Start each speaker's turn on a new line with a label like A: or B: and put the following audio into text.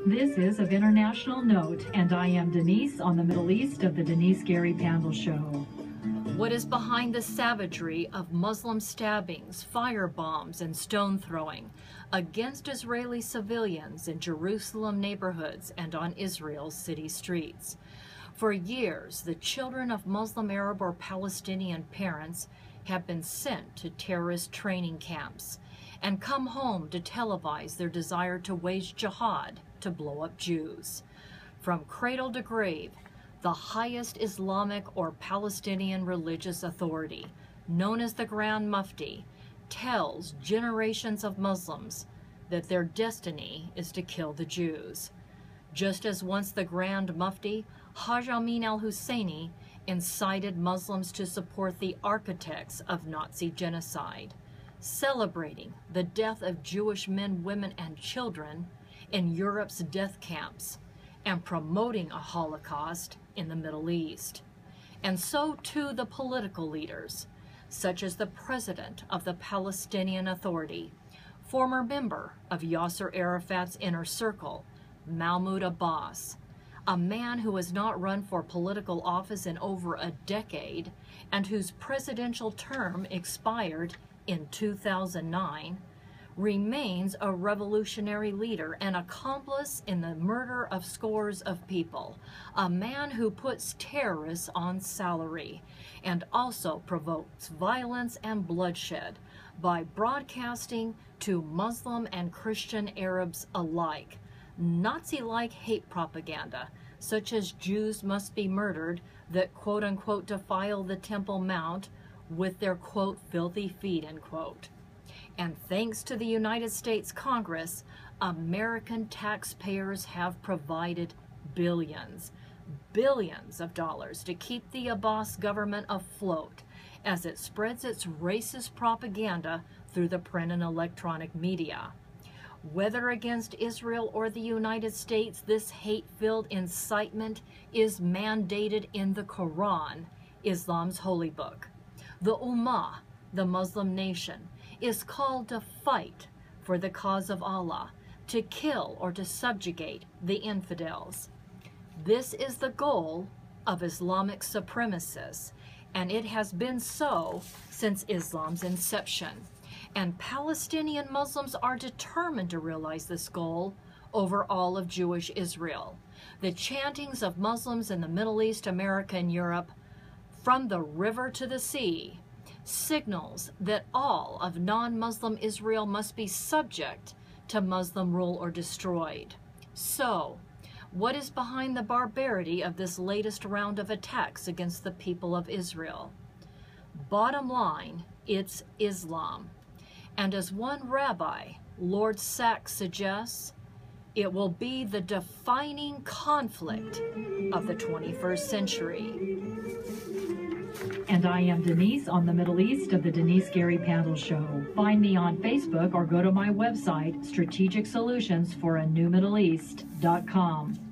A: This is Of International Note, and I am Denise on the Middle East of the Denise Gary Pandel Show.
B: What is behind the savagery of Muslim stabbings, firebombs, and stone throwing against Israeli civilians in Jerusalem neighborhoods and on Israel's city streets? For years, the children of Muslim, Arab, or Palestinian parents have been sent to terrorist training camps and come home to televise their desire to wage jihad to blow up Jews. From cradle to grave, the highest Islamic or Palestinian religious authority, known as the Grand Mufti, tells generations of Muslims that their destiny is to kill the Jews. Just as once the Grand Mufti, Hajj Amin al-Husseini, incited Muslims to support the architects of Nazi genocide, celebrating the death of Jewish men, women, and children in Europe's death camps, and promoting a Holocaust in the Middle East. And so too the political leaders, such as the president of the Palestinian Authority, former member of Yasser Arafat's inner circle, Mahmoud Abbas, a man who has not run for political office in over a decade and whose presidential term expired in 2009, remains a revolutionary leader, an accomplice in the murder of scores of people, a man who puts terrorists on salary and also provokes violence and bloodshed by broadcasting to Muslim and Christian Arabs alike Nazi-like hate propaganda, such as Jews must be murdered, that quote-unquote defile the Temple Mount with their quote filthy feet, end quote. And thanks to the United States Congress, American taxpayers have provided billions of dollars to keep the Abbas government afloat as it spreads its racist propaganda through the print and electronic media. Whether against Israel or the United States, this hate-filled incitement is mandated in the Quran, Islam's holy book. The Ummah, the Muslim nation, is called to fight for the cause of Allah, to kill or to subjugate the infidels. This is the goal of Islamic supremacists, and it has been so since Islam's inception. And Palestinian Muslims are determined to realize this goal over all of Jewish Israel. The chantings of Muslims in the Middle East, America, and Europe, from the river to the sea, signals that all of non-Muslim Israel must be subject to Muslim rule or destroyed. So, what is behind the barbarity of this latest round of attacks against the people of Israel? Bottom line, it's Islam. And as one rabbi, Lord Sachs, suggests, it will be the defining conflict of the 21st century.
A: And I am Denise on the Middle East of the Denise Gary Pandel Show. Find me on Facebook or go to my website, strategicsolutionsforanewmiddleeast.com.